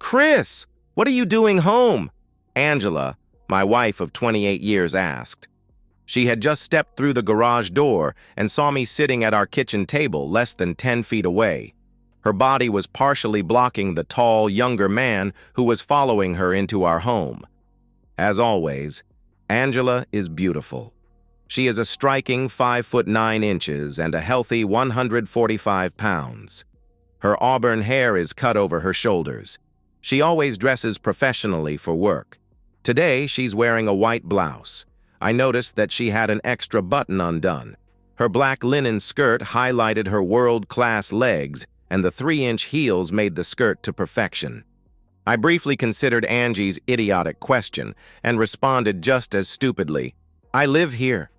Chris, what are you doing home? Angela, my wife of 28 years, asked. She had just stepped through the garage door and saw me sitting at our kitchen table less than 10 feet away. Her body was partially blocking the tall, younger man who was following her into our home. As always, Angela is beautiful. She is a striking 5'9" and a healthy 145 pounds. Her auburn hair is cut over her shoulders. She always dresses professionally for work. Today, she's wearing a white blouse. I noticed that she had an extra button undone. Her black linen skirt highlighted her world-class legs, and the 3-inch heels made the skirt to perfection. I briefly considered Angie's idiotic question and responded just as stupidly, "I live here."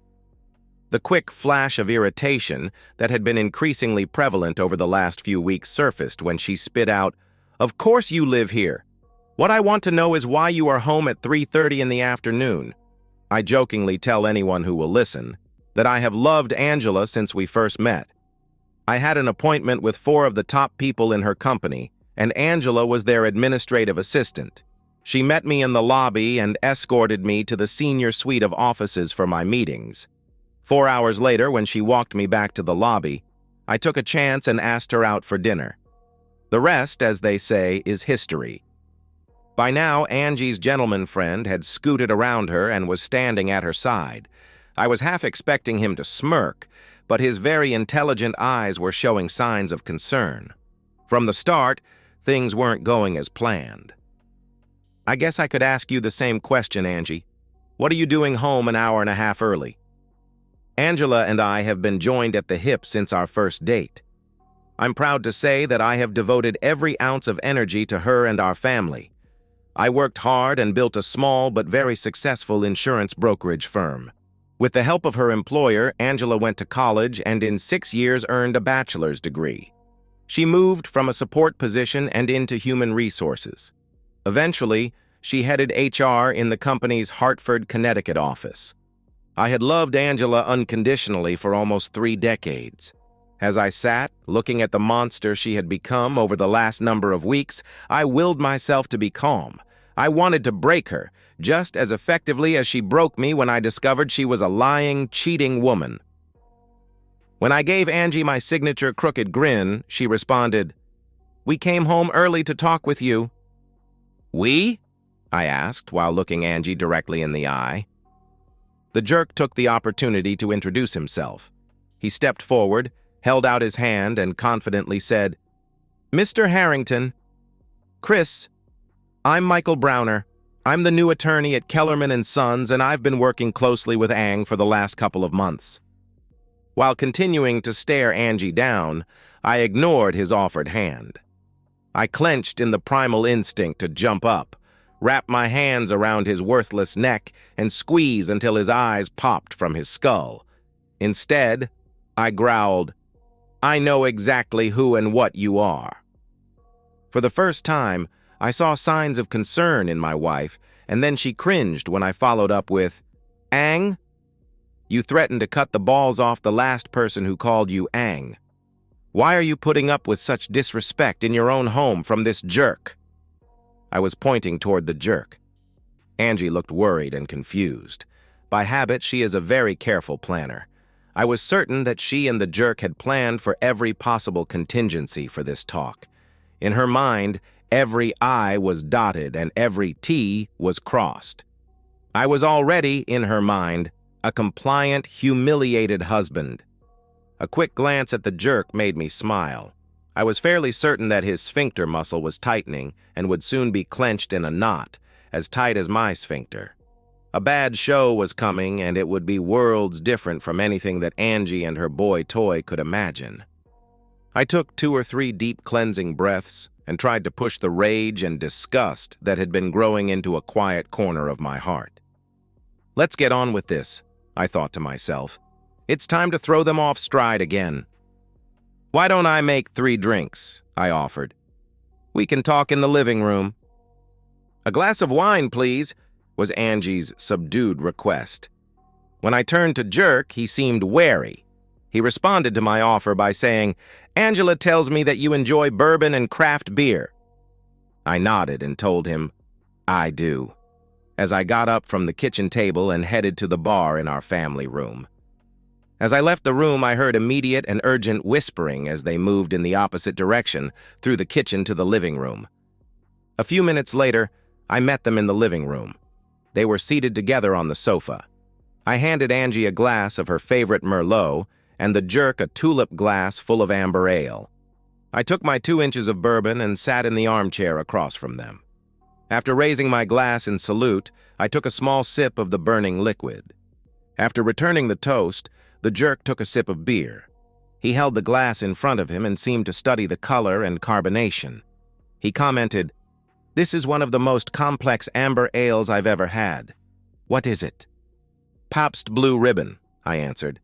The quick flash of irritation that had been increasingly prevalent over the last few weeks surfaced when she spit out, "Of course you live here. What I want to know is why you are home at 3:30 in the afternoon." I jokingly tell anyone who will listen that I have loved Angela since we first met. I had an appointment with 4 of the top people in her company, and Angela was their administrative assistant. She met me in the lobby and escorted me to the senior suite of offices for my meetings. 4 hours later, when she walked me back to the lobby, I took a chance and asked her out for dinner. The rest, as they say, is history. By now, Angie's gentleman friend had scooted around her and was standing at her side. I was half expecting him to smirk, but his very intelligent eyes were showing signs of concern. From the start, things weren't going as planned. "I guess I could ask you the same question, Angie. What are you doing home an hour and a half early?" Angela and I have been joined at the hip since our first date. I'm proud to say that I have devoted every ounce of energy to her and our family. I worked hard and built a small but very successful insurance brokerage firm. With the help of her employer, Angela went to college and in 6 years earned a bachelor's degree. She moved from a support position and into human resources. Eventually, she headed HR in the company's Hartford, Connecticut office. I had loved Angela unconditionally for almost 3 decades. As I sat, looking at the monster she had become over the last number of weeks, I willed myself to be calm. I wanted to break her, just as effectively as she broke me when I discovered she was a lying, cheating woman. When I gave Angie my signature crooked grin, she responded, "We came home early to talk with you." "We?" I asked while looking Angie directly in the eye. The jerk took the opportunity to introduce himself. He stepped forward, held out his hand, and confidently said, "Mr. Harrington, Chris, I'm Michael Browner. I'm the new attorney at Kellerman & Sons, and I've been working closely with Ang for the last couple of months." While continuing to stare Angie down, I ignored his offered hand. I clenched in the primal instinct to jump up, wrap my hands around his worthless neck, and squeeze until his eyes popped from his skull. Instead, I growled, "I know exactly who and what you are." For the first time, I saw signs of concern in my wife, and then she cringed when I followed up with, "Ang? You threatened to cut the balls off the last person who called you Ang. Why are you putting up with such disrespect in your own home from this jerk?" I was pointing toward the jerk. Angie looked worried and confused. By habit, she is a very careful planner. I was certain that she and the jerk had planned for every possible contingency for this talk. In her mind, every I was dotted and every T was crossed. I was already, in her mind, a compliant, humiliated husband. A quick glance at the jerk made me smile. I was fairly certain that his sphincter muscle was tightening and would soon be clenched in a knot, as tight as my sphincter. A bad show was coming, and it would be worlds different from anything that Angie and her boy toy could imagine. I took 2 or 3 deep cleansing breaths and tried to push the rage and disgust that had been growing into a quiet corner of my heart. "Let's get on with this," I thought to myself. "It's time to throw them off stride again." "Why don't I make 3 drinks?" I offered. "We can talk in the living room." "A glass of wine, please," was Angie's subdued request. When I turned to Jerk, he seemed wary. He responded to my offer by saying, "Angela tells me that you enjoy bourbon and craft beer." I nodded and told him, I do, as I got up from the kitchen table and headed to the bar in our family room. As I left the room, I heard immediate and urgent whispering as they moved in the opposite direction through the kitchen to the living room. A few minutes later, I met them in the living room. They were seated together on the sofa. I handed Angie a glass of her favorite Merlot and the jerk a tulip glass full of amber ale. I took my 2 inches of bourbon and sat in the armchair across from them. After raising my glass in salute, I took a small sip of the burning liquid. After returning the toast, the jerk took a sip of beer. He held the glass in front of him and seemed to study the color and carbonation. He commented, "This is one of the most complex amber ales I've ever had. What is it?" "Pabst Blue Ribbon," I answered.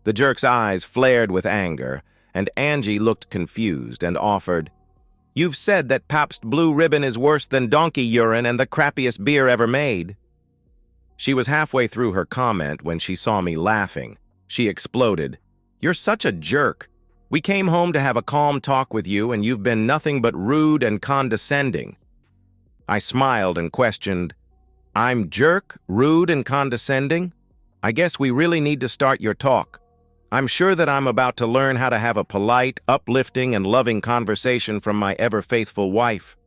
The jerk's eyes flared with anger, and Angie looked confused and offered, "You've said that Pabst Blue Ribbon is worse than donkey urine and the crappiest beer ever made." She was halfway through her comment when she saw me laughing. She exploded, "You're such a jerk. We came home to have a calm talk with you, and you've been nothing but rude and condescending." I smiled and questioned, "I'm jerk, rude, and condescending? I guess we really need to start your talk. I'm sure that I'm about to learn how to have a polite, uplifting, and loving conversation from my ever-faithful wife."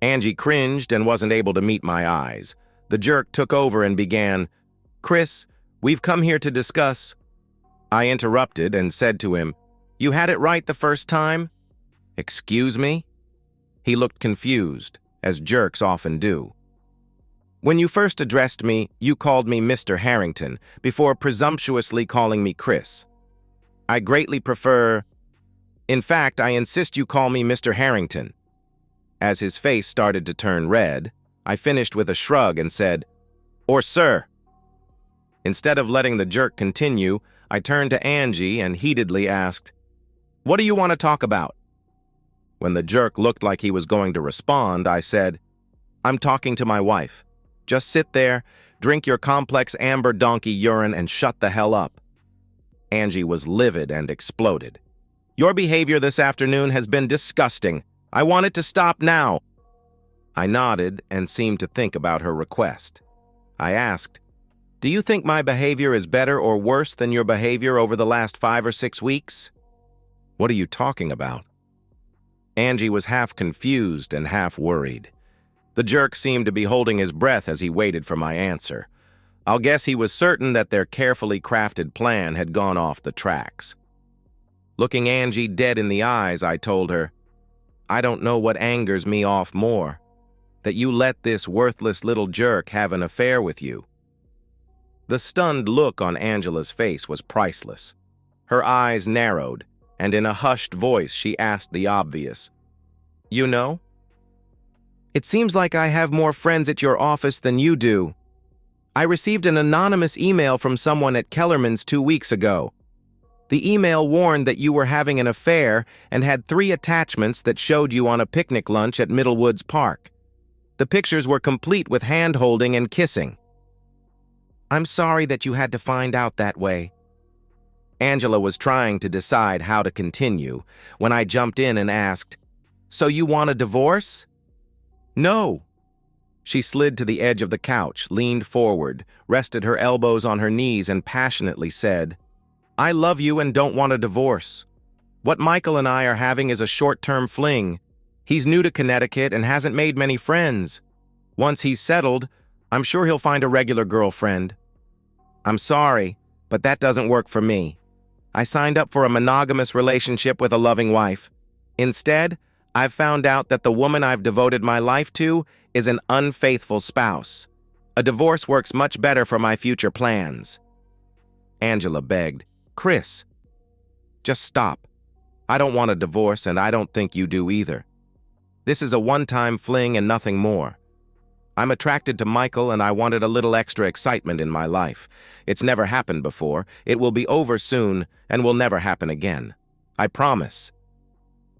Angie cringed and wasn't able to meet my eyes. The jerk took over and began, "Chris, we've come here to discuss—" I interrupted and said to him, "You had it right the first time?" "Excuse me?" He looked confused, as jerks often do. "When you first addressed me, you called me Mr. Harrington, before presumptuously calling me Chris. I greatly prefer— In fact, I insist you call me Mr. Harrington." As his face started to turn red, I finished with a shrug and said, "Or sir." Instead of letting the jerk continue, I turned to Angie and heatedly asked, "What do you want to talk about?" When the jerk looked like he was going to respond, I said, "I'm talking to my wife. Just sit there, drink your complex amber donkey urine, and shut the hell up." Angie was livid and exploded. "Your behavior this afternoon has been disgusting. I want it to stop now." I nodded and seemed to think about her request. I asked, "Do you think my behavior is better or worse than your behavior over the last 5 or 6 weeks?" "What are you talking about?" Angie was half confused and half worried. The jerk seemed to be holding his breath as he waited for my answer. I'll guess he was certain that their carefully crafted plan had gone off the tracks. Looking Angie dead in the eyes, I told her, "I don't know what angers me off more, that you let this worthless little jerk have an affair with you." The stunned look on Angela's face was priceless. Her eyes narrowed, and in a hushed voice she asked the obvious, "You know? It seems like I have more friends at your office than you do. I received an anonymous email from someone at Kellerman's 2 weeks ago. The email warned that you were having an affair and had 3 attachments that showed you on a picnic lunch at Middlewoods Park. The pictures were complete with hand-holding and kissing. I'm sorry that you had to find out that way." Angela was trying to decide how to continue when I jumped in and asked, "So you want a divorce?" "No." She slid to the edge of the couch, leaned forward, rested her elbows on her knees, and passionately said, "I love you and don't want a divorce. What Michael and I are having is a short-term fling. He's new to Connecticut and hasn't made many friends. Once he's settled, I'm sure he'll find a regular girlfriend. I'm sorry, but that doesn't work for me. I signed up for a monogamous relationship with a loving wife. Instead, I've found out that the woman I've devoted my life to is an unfaithful spouse. A divorce works much better for my future plans." Angela begged, "Chris, just stop. I don't want a divorce, and I don't think you do either. This is a one-time fling and nothing more. I'm attracted to Michael, and I wanted a little extra excitement in my life. It's never happened before. It will be over soon and will never happen again. I promise."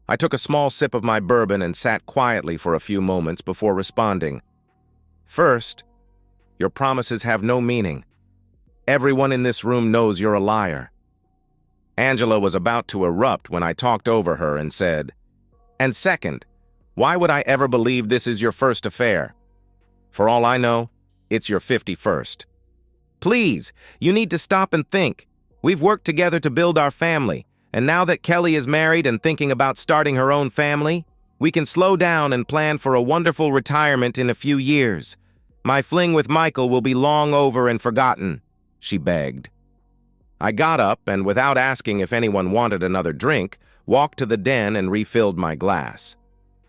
I took a small sip of my bourbon and sat quietly for a few moments before responding. "First, your promises have no meaning. Everyone in this room knows you're a liar." Angela was about to erupt when I talked over her and said, "And second, Why would I ever believe this is your first affair? For all I know, it's your 51st. Please, you need to stop and think. We've worked together to build our family, and now that Kelly is married and thinking about starting her own family, we can slow down and plan for a wonderful retirement in a few years. My fling with Michael will be long over and forgotten, she begged. I got up and, without asking if anyone wanted another drink, walked to the den and refilled my glass.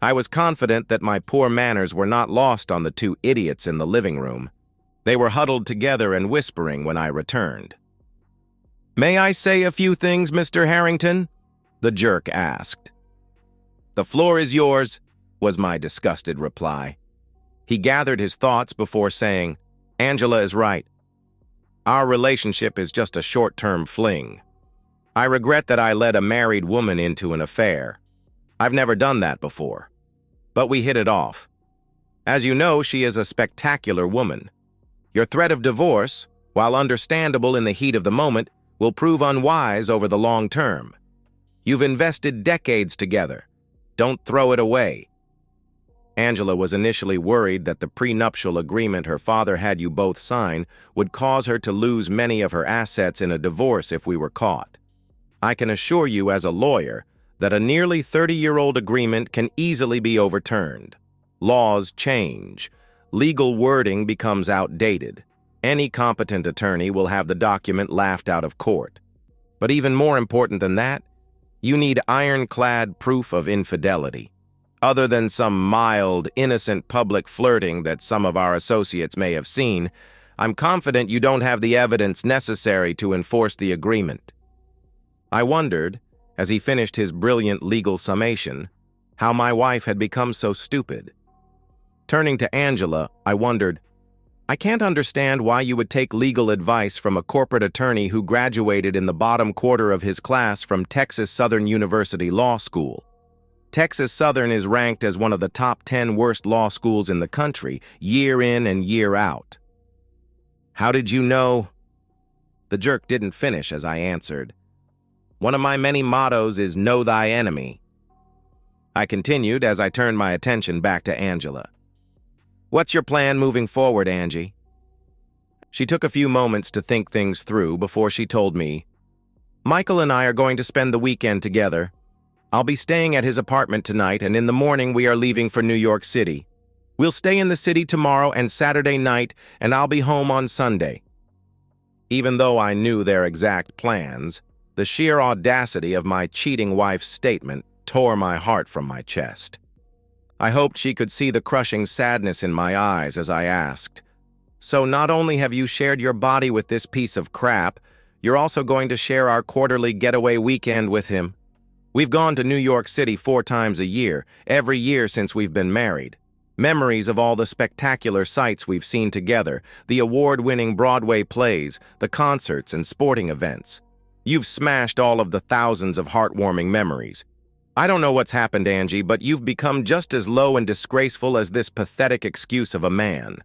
I was confident that my poor manners were not lost on the two idiots in the living room. They were huddled together and whispering when I returned. "May I say a few things, Mr. Harrington?" the jerk asked. "The floor is yours," was my disgusted reply. He gathered his thoughts before saying, "Angela is right. Our relationship is just a short-term fling. I regret that I led a married woman into an affair. I've never done that before. But we hit it off. As you know, she is a spectacular woman. Your threat of divorce, while understandable in the heat of the moment, will prove unwise over the long term. You've invested decades together. Don't throw it away." Angela was initially worried that the prenuptial agreement her father had you both sign would cause her to lose many of her assets in a divorce if we were caught. I can assure you as a lawyer that a nearly 30-year-old agreement can easily be overturned. Laws change. Legal wording becomes outdated. Any competent attorney will have the document laughed out of court. But even more important than that, you need ironclad proof of infidelity. Other than some mild, innocent public flirting that some of our associates may have seen, I'm confident you don't have the evidence necessary to enforce the agreement. I wondered, as he finished his brilliant legal summation, how my wife had become so stupid. Turning to Angela, I wondered, "I can't understand why you would take legal advice from a corporate attorney who graduated in the bottom quarter of his class from Texas Southern University Law School. Texas Southern is ranked as one of the top 10 worst law schools in the country, year in and year out." "How did you know?" The jerk didn't finish as I answered, "One of my many mottos is know thy enemy." I continued as I turned my attention back to Angela. "What's your plan moving forward, Angie?" She took a few moments to think things through before she told me, "Michael and I are going to spend the weekend together. I'll be staying at his apartment tonight, and in the morning we are leaving for New York City. We'll stay in the city tomorrow and Saturday night, and I'll be home on Sunday." Even though I knew their exact plans, the sheer audacity of my cheating wife's statement tore my heart from my chest. I hoped she could see the crushing sadness in my eyes as I asked, "So not only have you shared your body with this piece of crap, you're also going to share our quarterly getaway weekend with him? We've gone to New York City 4 times a year, every year since we've been married. Memories of all the spectacular sights we've seen together, the award-winning Broadway plays, the concerts and sporting events. You've smashed all of the thousands of heartwarming memories. I don't know what's happened, Angie, but you've become just as low and disgraceful as this pathetic excuse of a man."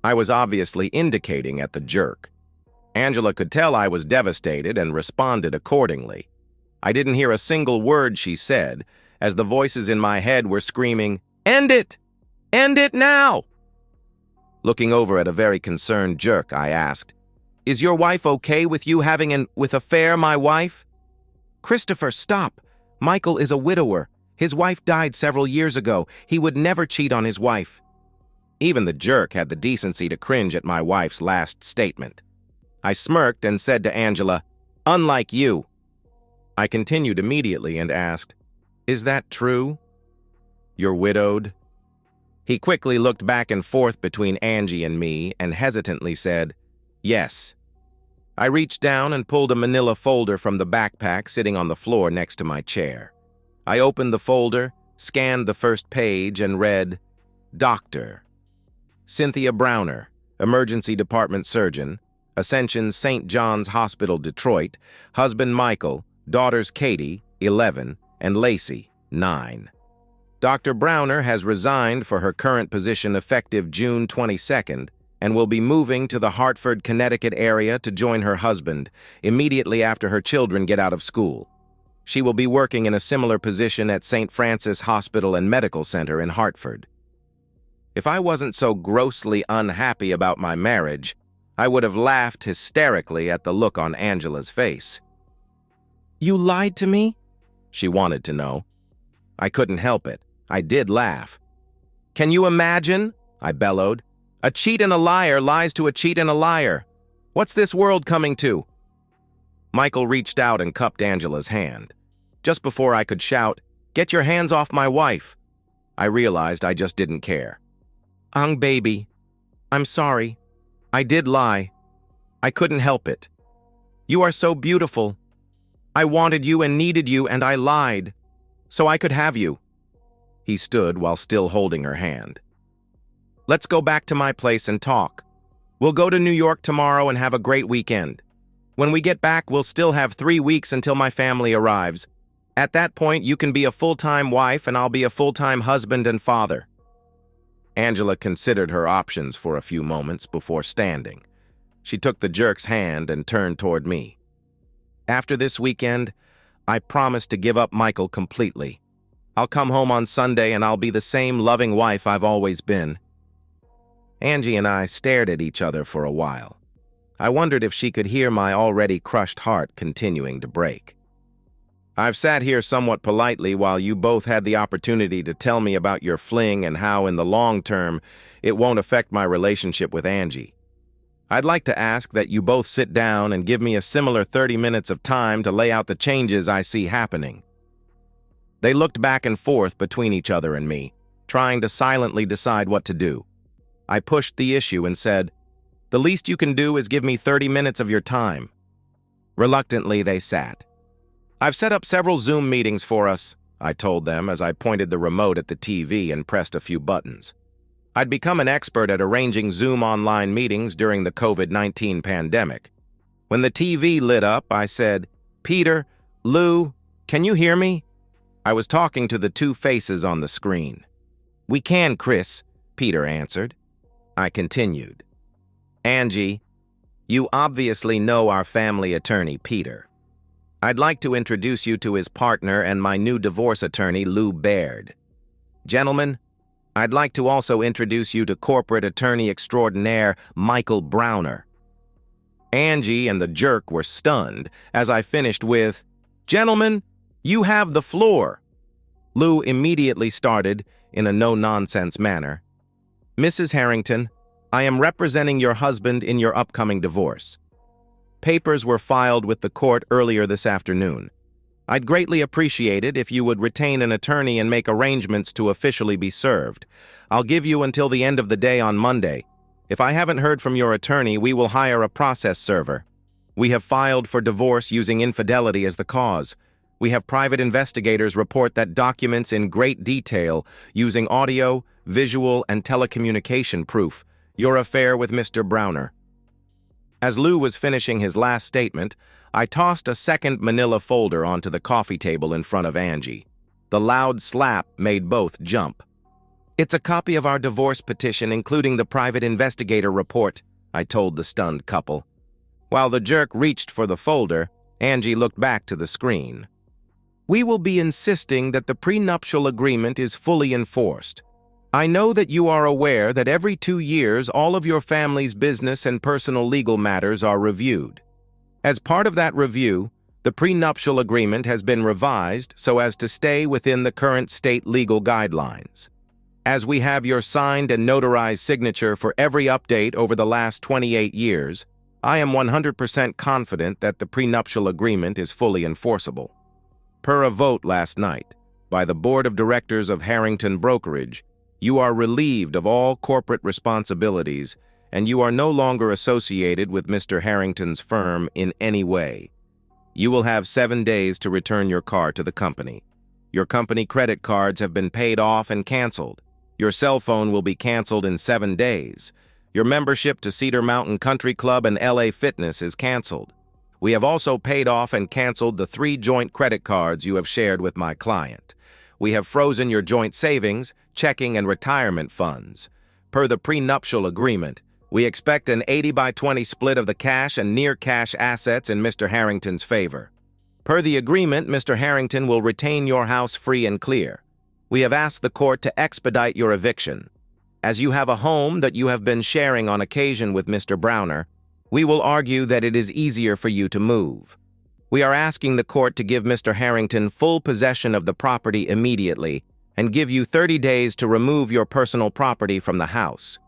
I was obviously indicating at the jerk. Angela could tell I was devastated and responded accordingly. I didn't hear a single word she said, as the voices in my head were screaming, "End it! End it now!" Looking over at a very concerned jerk, I asked, "Is your wife okay with you having an affair, my wife?" "Christopher, stop! Michael is a widower. His wife died several years ago. He would never cheat on his wife." Even the jerk had the decency to cringe at my wife's last statement. I smirked and said to Angela, "Unlike you." I continued immediately and asked, "Is that true? You're widowed?" He quickly looked back and forth between Angie and me and hesitantly said, "Yes." I reached down and pulled a manila folder from the backpack sitting on the floor next to my chair. I opened the folder, scanned the first page, and read, "Doctor Cynthia Browner, Emergency Department Surgeon, Ascension St. John's Hospital, Detroit, husband Michael, daughters Katie, 11, and Lacey, 9. Dr. Browner has resigned for her current position effective June 22nd and will be moving to the Hartford, Connecticut area to join her husband immediately after her children get out of school. She will be working in a similar position at St. Francis Hospital and Medical Center in Hartford. If I wasn't so grossly unhappy about my marriage, I would have laughed hysterically at the look on Angela's face. "You lied to me?" she wanted to know. I couldn't help it. I did laugh. "Can you imagine?" I bellowed. "A cheat and a liar lies to a cheat and a liar. What's this world coming to?" Michael reached out and cupped Angela's hand. Just before I could shout, "Get your hands off my wife," I realized I just didn't care. Baby, I'm sorry. I did lie. I couldn't help it. You are so beautiful. I wanted you and needed you, and I lied, so I could have you." He stood while still holding her hand. "Let's go back to my place and talk. We'll go to New York tomorrow and have a great weekend. When we get back, we'll still have 3 weeks until my family arrives. At that point, you can be a full-time wife and I'll be a full-time husband and father." Angela considered her options for a few moments before standing. She took the jerk's hand and turned toward me. "After this weekend, I promise to give up Michael completely. I'll come home on Sunday and I'll be the same loving wife I've always been." Angie and I stared at each other for a while. I wondered if she could hear my already crushed heart continuing to break. "I've sat here somewhat politely while you both had the opportunity to tell me about your fling and how in the long term it won't affect my relationship with Angie. I'd like to ask that you both sit down and give me a similar 30 minutes of time to lay out the changes I see happening." They looked back and forth between each other and me, trying to silently decide what to do. I pushed the issue and said, "The least you can do is give me 30 minutes of your time." Reluctantly, they sat. "I've set up several Zoom meetings for us," I told them as I pointed the remote at the TV and pressed a few buttons. I'd become an expert at arranging Zoom online meetings during the COVID-19 pandemic. When the TV lit up, I said, "Peter, Lou, can you hear me?" I was talking to the two faces on the screen. "We can, Chris," Peter answered. I continued. "Angie, you obviously know our family attorney, Peter. I'd like to introduce you to his partner and my new divorce attorney, Lou Baird. Gentlemen, I'd like to also introduce you to corporate attorney extraordinaire Michael Browner." Angie and the jerk were stunned as I finished with, "Gentlemen, you have the floor." Lou immediately started, in a no-nonsense manner. "Mrs. Harrington, I am representing your husband in your upcoming divorce. Papers were filed with the court earlier this afternoon. I'd greatly appreciate it if you would retain an attorney and make arrangements to officially be served. I'll give you until the end of the day on Monday. If I haven't heard from your attorney, we will hire a process server. We have filed for divorce using infidelity as the cause. We have private investigators report that documents in great detail using audio, visual, and telecommunication proof your affair with Mr. Browner." As Lou was finishing his last statement, I tossed a second manila folder onto the coffee table in front of Angie. The loud slap made both jump. "It's a copy of our divorce petition, including the private investigator report," I told the stunned couple. While the jerk reached for the folder, Angie looked back to the screen. "We will be insisting that the prenuptial agreement is fully enforced. I know that you are aware that every 2 years all of your family's business and personal legal matters are reviewed. As part of that review, the prenuptial agreement has been revised so as to stay within the current state legal guidelines. As we have your signed and notarized signature for every update over the last 28 years, I am 100% confident that the prenuptial agreement is fully enforceable. Per a vote last night by the Board of Directors of Harrington Brokerage, you are relieved of all corporate responsibilities and you are no longer associated with Mr. Harrington's firm in any way. You will have 7 days to return your car to the company. Your company credit cards have been paid off and canceled. Your cell phone will be canceled in 7 days. Your membership to Cedar Mountain Country Club and LA Fitness is canceled. We have also paid off and canceled the 3 joint credit cards you have shared with my client. We have frozen your joint savings, checking, and retirement funds. Per the prenuptial agreement, we expect an 80-by-20 split of the cash and near-cash assets in Mr. Harrington's favor. Per the agreement, Mr. Harrington will retain your house free and clear. We have asked the court to expedite your eviction. As you have a home that you have been sharing on occasion with Mr. Browner, we will argue that it is easier for you to move. We are asking the court to give Mr. Harrington full possession of the property immediately and give you 30 days to remove your personal property from the house.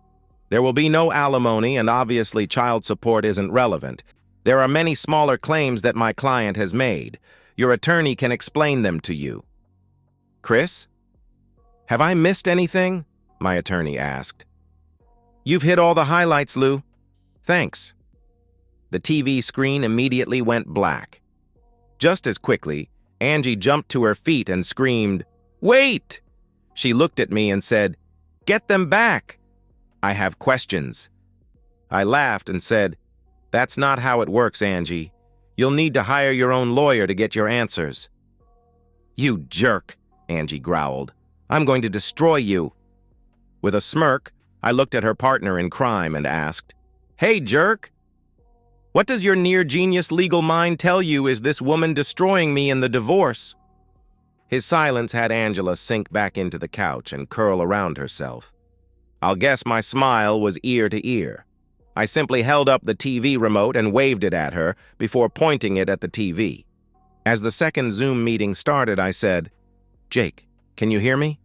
There will be no alimony, and obviously child support isn't relevant. There are many smaller claims that my client has made. Your attorney can explain them to you. Chris? Have I missed anything? My attorney asked. You've hit all the highlights, Lou. Thanks. The TV screen immediately went black. Just as quickly, Angie jumped to her feet and screamed, "Wait!" She looked at me and said, "Get them back. I have questions." I laughed and said, "That's not how it works, Angie. You'll need to hire your own lawyer to get your answers." "You jerk," Angie growled. "I'm going to destroy you." With a smirk, I looked at her partner in crime and asked, "Hey, jerk! What does your near-genius legal mind tell you is this woman destroying me in the divorce?" His silence had Angela sink back into the couch and curl around herself. I'll guess my smile was ear to ear. I simply held up the TV remote and waved it at her before pointing it at the TV. As the second Zoom meeting started, I said, "Jake, can you hear me?"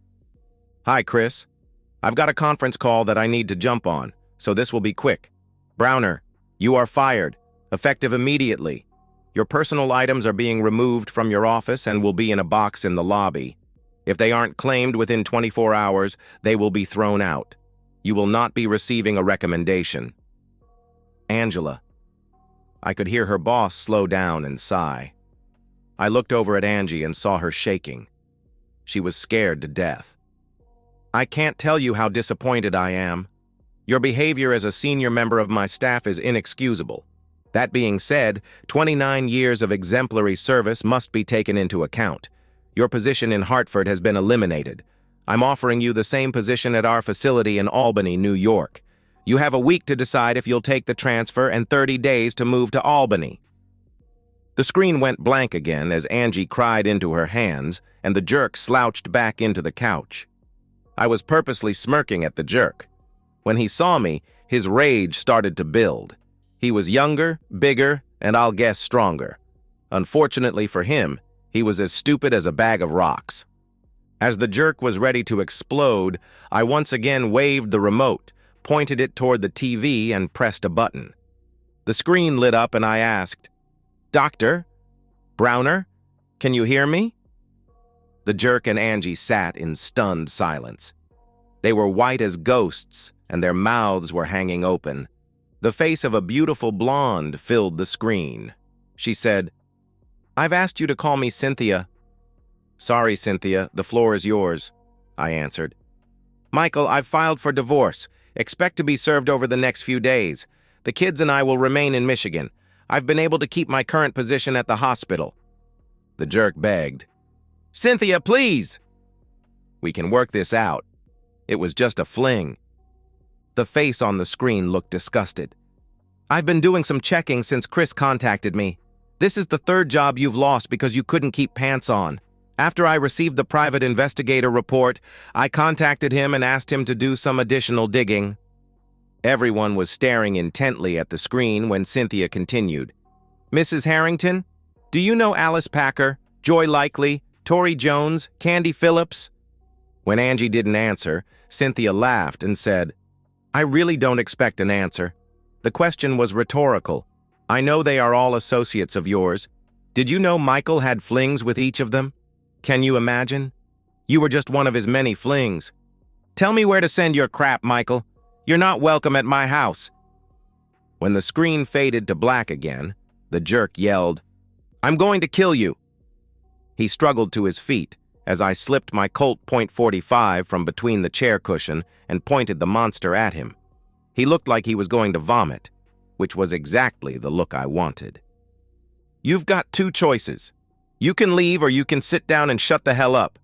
"Hi, Chris. I've got a conference call that I need to jump on, so this will be quick. Browner, you are fired, effective immediately. Your personal items are being removed from your office and will be in a box in the lobby. If they aren't claimed within 24 hours, they will be thrown out. You will not be receiving a recommendation." Angela. I could hear her boss slow down and sigh. I looked over at Angie and saw her shaking. She was scared to death. "I can't tell you how disappointed I am. Your behavior as a senior member of my staff is inexcusable. That being said, 29 years of exemplary service must be taken into account. Your position in Hartford has been eliminated. I'm offering you the same position at our facility in Albany, New York. You have a week to decide if you'll take the transfer and 30 days to move to Albany." The screen went blank again as Angie cried into her hands and the jerk slouched back into the couch. I was purposely smirking at the jerk. When he saw me, his rage started to build. He was younger, bigger, and I'll guess stronger. Unfortunately for him, he was as stupid as a bag of rocks. As the jerk was ready to explode, I once again waved the remote, pointed it toward the TV, and pressed a button. The screen lit up and I asked, "Doctor? Browner? Can you hear me?" The jerk and Angie sat in stunned silence. They were white as ghosts, and their mouths were hanging open. The face of a beautiful blonde filled the screen. She said, "I've asked you to call me Cynthia." "Sorry, Cynthia, the floor is yours," I answered. "Michael, I've filed for divorce. Expect to be served over the next few days. The kids and I will remain in Michigan. I've been able to keep my current position at the hospital." The jerk begged, "Cynthia, please!" "We can work this out. It was just a fling." The face on the screen looked disgusted. "I've been doing some checking since Chris contacted me. This is the third job you've lost because you couldn't keep pants on. After I received the private investigator report, I contacted him and asked him to do some additional digging." Everyone was staring intently at the screen when Cynthia continued. "Mrs. Harrington, do you know Alice Packer, Joy Likely, Tori Jones, Candy Phillips?" When Angie didn't answer, Cynthia laughed and said, "I really don't expect an answer. The question was rhetorical. I know they are all associates of yours. Did you know Michael had flings with each of them? Can you imagine? You were just one of his many flings. Tell me where to send your crap, Michael. You're not welcome at my house." When the screen faded to black again, the jerk yelled, "I'm going to kill you." He struggled to his feet as I slipped my Colt .45 from between the chair cushion and pointed the monster at him. He looked like he was going to vomit, which was exactly the look I wanted. "You've got two choices. You can leave or you can sit down and shut the hell up.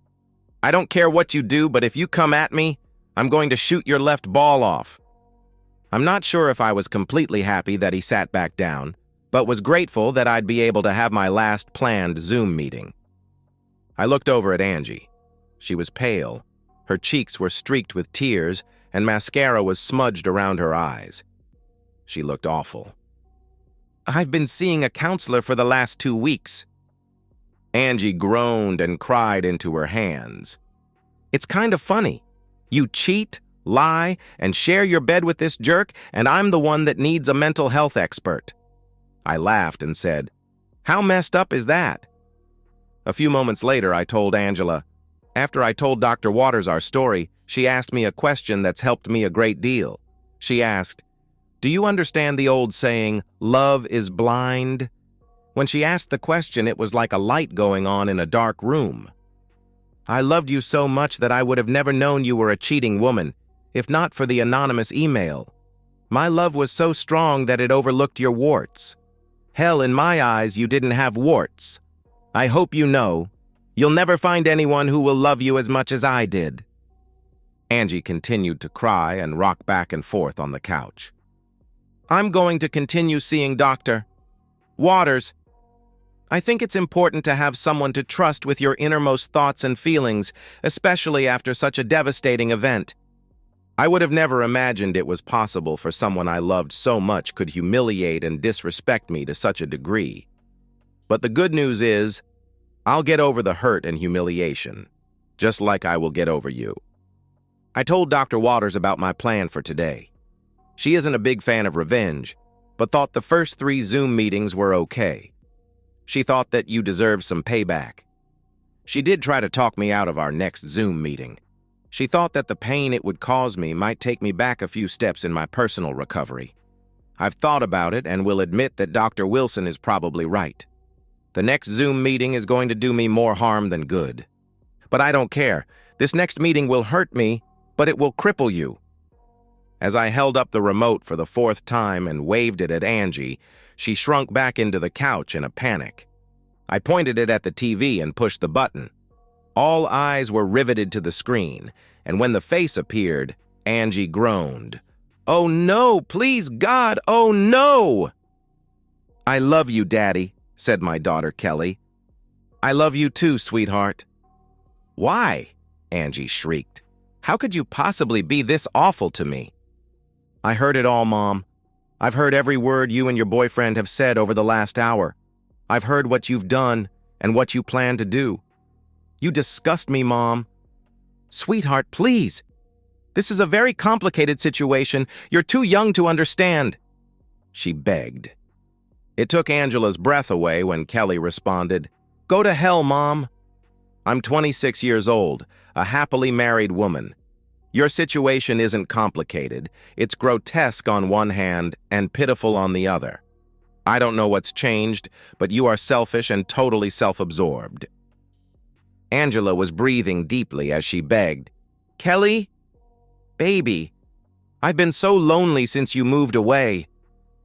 I don't care what you do, but if you come at me, I'm going to shoot your left ball off." I'm not sure if I was completely happy that he sat back down, but was grateful that I'd be able to have my last planned Zoom meeting. I looked over at Angie. She was pale. Her cheeks were streaked with tears, and mascara was smudged around her eyes. She looked awful. "I've been seeing a counselor for the last 2 weeks." Angie groaned and cried into her hands. "It's kind of funny. You cheat, lie, and share your bed with this jerk, and I'm the one that needs a mental health expert." I laughed and said, "How messed up is that?" A few moments later, I told Angela. After I told Dr. Waters our story, she asked me a question that's helped me a great deal. She asked, "Do you understand the old saying, 'Love is blind'?" When she asked the question, it was like a light going on in a dark room. "I loved you so much that I would have never known you were a cheating woman, if not for the anonymous email. My love was so strong that it overlooked your warts. Hell, in my eyes, you didn't have warts. I hope you know, you'll never find anyone who will love you as much as I did." Angie continued to cry and rock back and forth on the couch. "I'm going to continue seeing Dr. Waters. I think it's important to have someone to trust with your innermost thoughts and feelings, especially after such a devastating event. I would have never imagined it was possible for someone I loved so much could humiliate and disrespect me to such a degree. But the good news is, I'll get over the hurt and humiliation, just like I will get over you." I told Dr. Waters about my plan for today. She isn't a big fan of revenge, but thought the first 3 Zoom meetings were okay. She thought that you deserve some payback. She did try to talk me out of our next Zoom meeting. She thought that the pain it would cause me might take me back a few steps in my personal recovery. I've thought about it and will admit that Dr. Wilson is probably right. The next Zoom meeting is going to do me more harm than good. But I don't care. This next meeting will hurt me, but it will cripple you. As I held up the remote for the 4th time and waved it at Angie, she shrunk back into the couch in a panic. I pointed it at the TV and pushed the button. All eyes were riveted to the screen, and when the face appeared, Angie groaned. "Oh no, please God, oh no!" "I love you, Daddy," said my daughter Kelly. "I love you too, sweetheart." "Why?" Angie shrieked. "How could you possibly be this awful to me?" "I heard it all, Mom. I've heard every word you and your boyfriend have said over the last hour. I've heard what you've done and what you plan to do. You disgust me, Mom." "Sweetheart, please. This is a very complicated situation. You're too young to understand," she begged. It took Angela's breath away when Kelly responded, "Go to hell, Mom. I'm 26 years old, a happily married woman. Your situation isn't complicated. It's grotesque on one hand and pitiful on the other. I don't know what's changed, but you are selfish and totally self-absorbed." Angela was breathing deeply as she begged, "Kelly, baby, I've been so lonely since you moved away.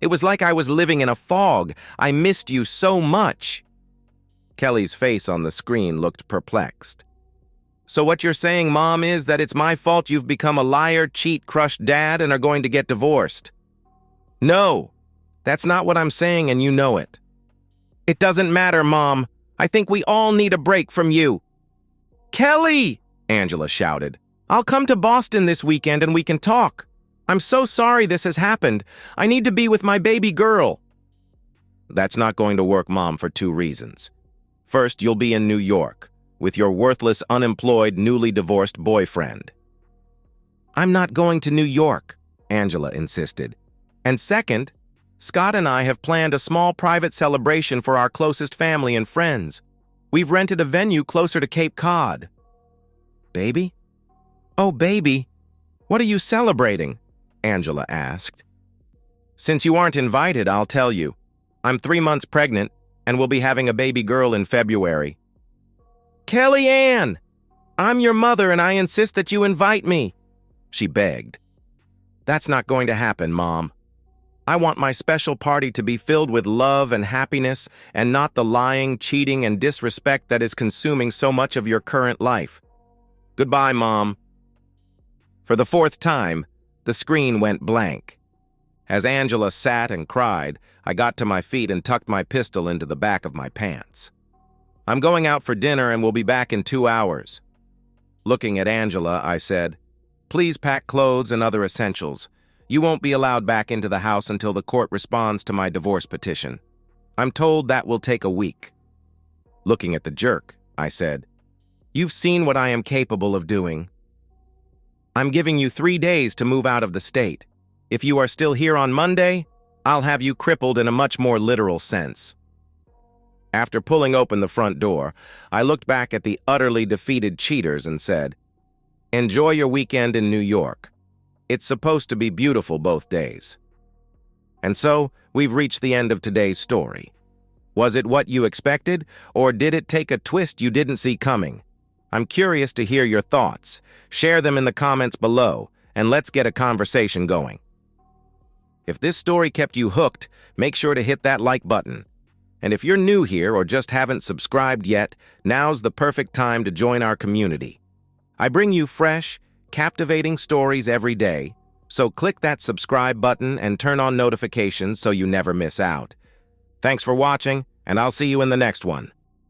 It was like I was living in a fog. I missed you so much." Kelly's face on the screen looked perplexed. "So what you're saying, Mom, is that it's my fault you've become a liar, cheat, crushed dad and are going to get divorced?" "No, that's not what I'm saying, and you know it." "It doesn't matter, Mom. I think we all need a break from you." "Kelly!" Angela shouted. "I'll come to Boston this weekend and we can talk. I'm so sorry this has happened. I need to be with my baby girl." "That's not going to work, Mom, for 2 reasons. First, you'll be in New York with your worthless, unemployed, newly divorced boyfriend." "I'm not going to New York," Angela insisted. "And second, Scott and I have planned a small private celebration for our closest family and friends. We've rented a venue closer to Cape Cod." "Baby? Oh, baby, what are you celebrating?" Angela asked. "Since you aren't invited, I'll tell you. I'm 3 months pregnant and will be having a baby girl in February." "Kellyanne, I'm your mother and I insist that you invite me," she begged. "That's not going to happen, Mom. I want my special party to be filled with love and happiness and not the lying, cheating, and disrespect that is consuming so much of your current life. Goodbye, Mom." For the 4th time, the screen went blank. As Angela sat and cried, I got to my feet and tucked my pistol into the back of my pants. I'm going out for dinner and will be back in 2 hours. Looking at Angela, I said, please pack clothes and other essentials. You won't be allowed back into the house until the court responds to my divorce petition. I'm told that will take a week. Looking at the jerk, I said, you've seen what I am capable of doing. I'm giving you 3 days to move out of the state. If you are still here on Monday, I'll have you crippled in a much more literal sense. After pulling open the front door, I looked back at the utterly defeated cheaters and said, enjoy your weekend in New York. It's supposed to be beautiful both days. And so, we've reached the end of today's story. Was it what you expected, or did it take a twist you didn't see coming? I'm curious to hear your thoughts. Share them in the comments below, and let's get a conversation going. If this story kept you hooked, make sure to hit that like button. And if you're new here or just haven't subscribed yet, now's the perfect time to join our community. I bring you fresh, captivating stories every day, so click that subscribe button and turn on notifications so you never miss out. Thanks for watching, and I'll see you in the next one.